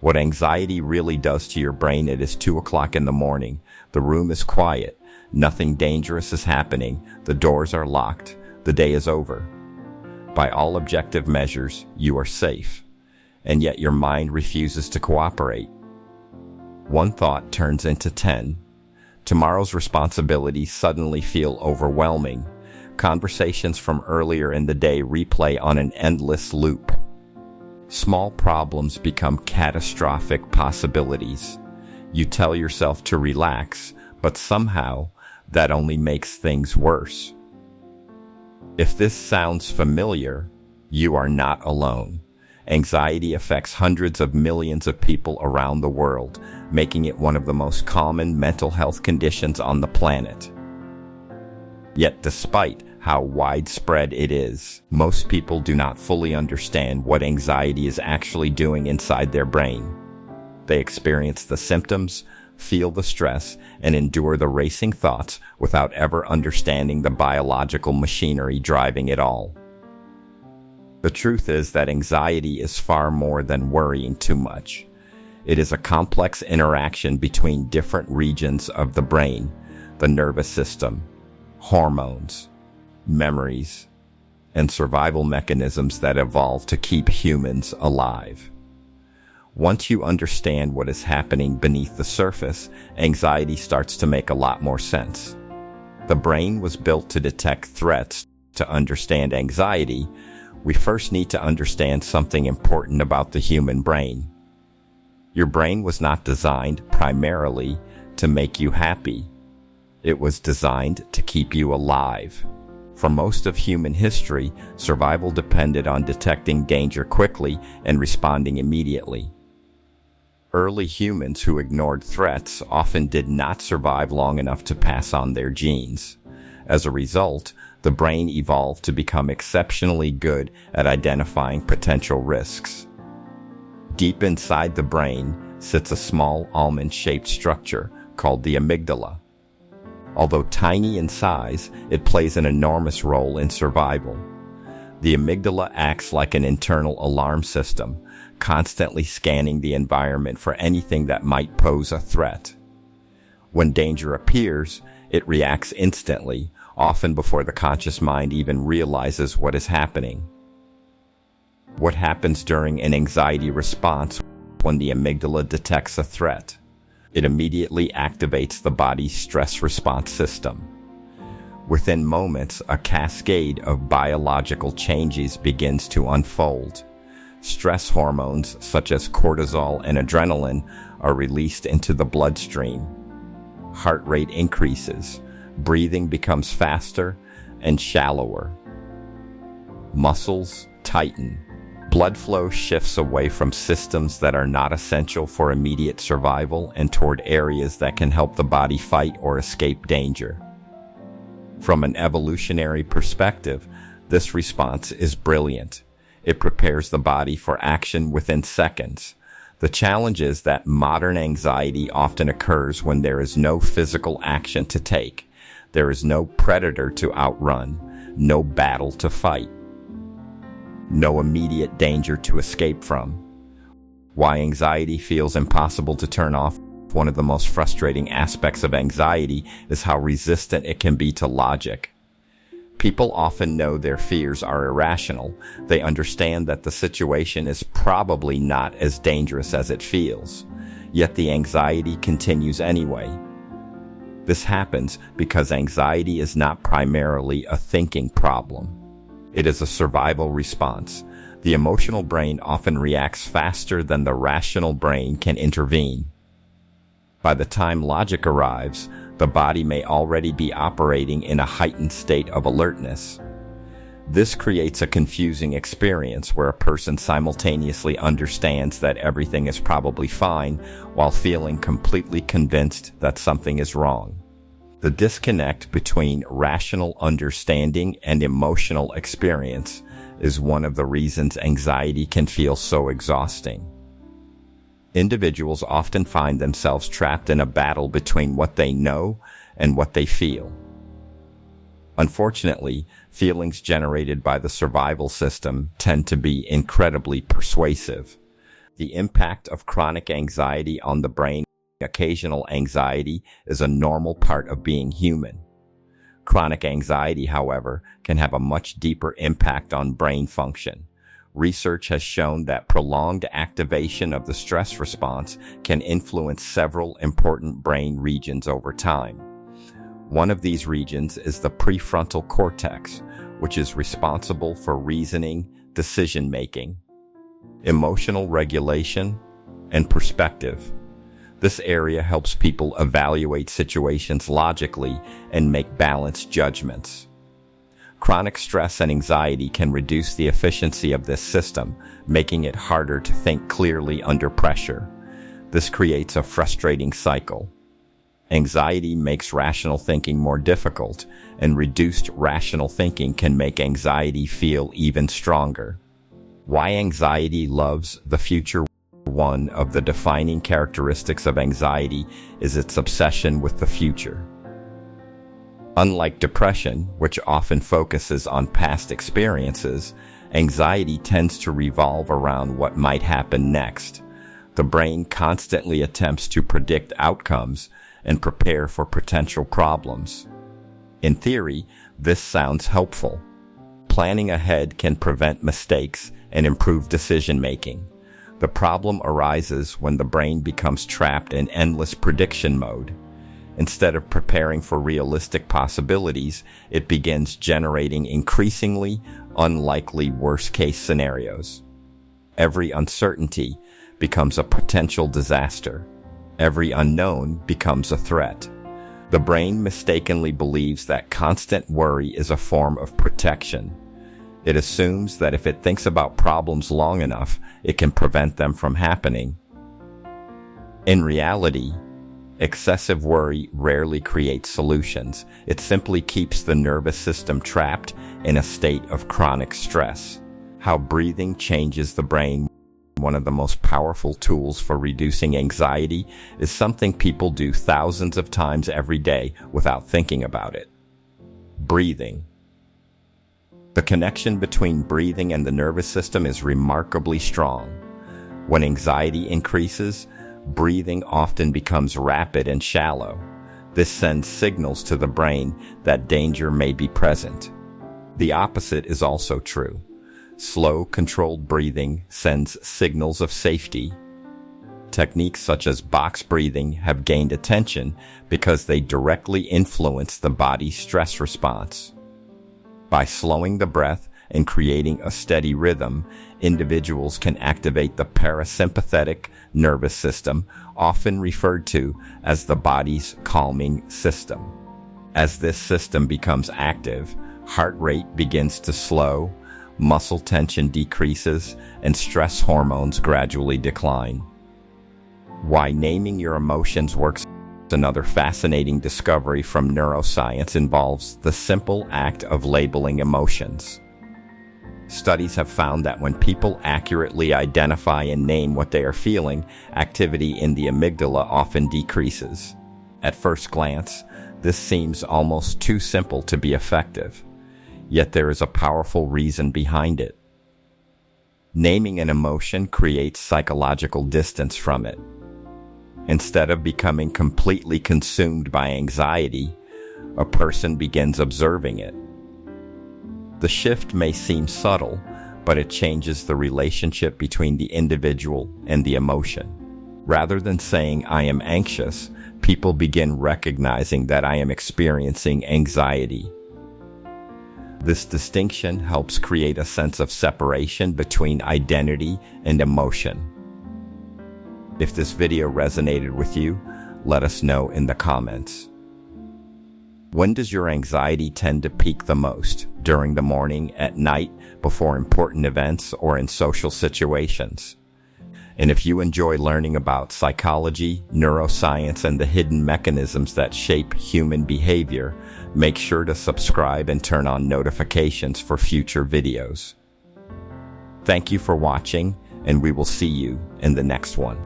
What anxiety really does to your brain, it is 2 o'clock in the morning. The room is quiet. Nothing dangerous is happening. The doors are locked. The day is over. By all objective measures, you are safe. And yet your mind refuses to cooperate. One thought turns into 10. Tomorrow's responsibilities suddenly feel overwhelming. Conversations from earlier in the day replay on an endless loop. Small problems become catastrophic possibilities. You tell yourself to relax, but somehow that only makes things worse. If this sounds familiar, you are not alone. Anxiety affects hundreds of millions of people around the world, making it one of the most common mental health conditions on the planet. Yet despite how widespread it is, most people do not fully understand what anxiety is actually doing inside their brain. They experience the symptoms, feel the stress, and endure the racing thoughts without ever understanding the biological machinery driving it all. The truth is that anxiety is far more than worrying too much. It is a complex interaction between different regions of the brain, the nervous system, hormones, memories, and survival mechanisms that evolve to keep humans alive. Once you understand what is happening beneath the surface, anxiety starts to make a lot more sense. The brain was built to detect threats. To understand anxiety, we first need to understand something important about the human brain. Your brain was not designed primarily to make you happy. It was designed to keep you alive. For most of human history, survival depended on detecting danger quickly and responding immediately. Early humans who ignored threats often did not survive long enough to pass on their genes. As a result, the brain evolved to become exceptionally good at identifying potential risks. Deep inside the brain sits a small almond-shaped structure called the amygdala. Although tiny in size, it plays an enormous role in survival. The amygdala acts like an internal alarm system, constantly scanning the environment for anything that might pose a threat. When danger appears, it reacts instantly, often before the conscious mind even realizes what is happening. What happens during an anxiety response when the amygdala detects a threat? It immediately activates the body's stress response system. Within moments, a cascade of biological changes begins to unfold. Stress hormones such as cortisol and adrenaline are released into the bloodstream. Heart rate increases, breathing becomes faster and shallower. Muscles tighten. Blood flow shifts away from systems that are not essential for immediate survival and toward areas that can help the body fight or escape danger. From an evolutionary perspective, this response is brilliant. It prepares the body for action within seconds. The challenge is that modern anxiety often occurs when there is no physical action to take. There is no predator to outrun, no battle to fight, no immediate danger to escape from. Why anxiety feels impossible to turn off. One of the most frustrating aspects of anxiety is how resistant it can be to logic. People often know their fears are irrational. They understand that the situation is probably not as dangerous as it feels. Yet the anxiety continues anyway. This happens because anxiety is not primarily a thinking problem. It is a survival response. The emotional brain often reacts faster than the rational brain can intervene. By the time logic arrives, the body may already be operating in a heightened state of alertness. This creates a confusing experience where a person simultaneously understands that everything is probably fine while feeling completely convinced that something is wrong. The disconnect between rational understanding and emotional experience is one of the reasons anxiety can feel so exhausting. Individuals often find themselves trapped in a battle between what they know and what they feel. Unfortunately, feelings generated by the survival system tend to be incredibly persuasive. The impact of chronic anxiety on the brain. Occasional anxiety is a normal part of being human. Chronic anxiety, however, can have a much deeper impact on brain function. Research has shown that prolonged activation of the stress response can influence several important brain regions over time. One of these regions is the prefrontal cortex, which is responsible for reasoning, decision-making, emotional regulation, and perspective. This area helps people evaluate situations logically and make balanced judgments. Chronic stress and anxiety can reduce the efficiency of this system, making it harder to think clearly under pressure. This creates a frustrating cycle. Anxiety makes rational thinking more difficult, and reduced rational thinking can make anxiety feel even stronger. Why anxiety loves the future. One of the defining characteristics of anxiety is its obsession with the future. Unlike depression, which often focuses on past experiences, anxiety tends to revolve around what might happen next. The brain constantly attempts to predict outcomes and prepare for potential problems. In theory, this sounds helpful. Planning ahead can prevent mistakes and improve decision-making. The problem arises when the brain becomes trapped in endless prediction mode. Instead of preparing for realistic possibilities, it begins generating increasingly unlikely worst-case scenarios. Every uncertainty becomes a potential disaster. Every unknown becomes a threat. The brain mistakenly believes that constant worry is a form of protection. It assumes that if it thinks about problems long enough, it can prevent them from happening. In reality, excessive worry rarely creates solutions. It simply keeps the nervous system trapped in a state of chronic stress. How breathing changes the brain. One of the most powerful tools for reducing anxiety is something people do thousands of times every day without thinking about it. Breathing. The connection between breathing and the nervous system is remarkably strong. When anxiety increases, breathing often becomes rapid and shallow. This sends signals to the brain that danger may be present. The opposite is also true. Slow, controlled breathing sends signals of safety. Techniques such as box breathing have gained attention because they directly influence the body's stress response. By slowing the breath and creating a steady rhythm, individuals can activate the parasympathetic nervous system, often referred to as the body's calming system. As this system becomes active, heart rate begins to slow, muscle tension decreases, and stress hormones gradually decline. Why naming your emotions works. Another fascinating discovery from neuroscience involves the simple act of labeling emotions. Studies have found that when people accurately identify and name what they are feeling, activity in the amygdala often decreases. At first glance, this seems almost too simple to be effective. Yet there is a powerful reason behind it. Naming an emotion creates psychological distance from it. Instead of becoming completely consumed by anxiety, a person begins observing it. The shift may seem subtle, but it changes the relationship between the individual and the emotion. Rather than saying, "I am anxious," people begin recognizing that I am experiencing anxiety. This distinction helps create a sense of separation between identity and emotion. If this video resonated with you, let us know in the comments. When does your anxiety tend to peak the most? During the morning, at night, before important events, or in social situations? And if you enjoy learning about psychology, neuroscience, and the hidden mechanisms that shape human behavior, make sure to subscribe and turn on notifications for future videos. Thank you for watching, and we will see you in the next one.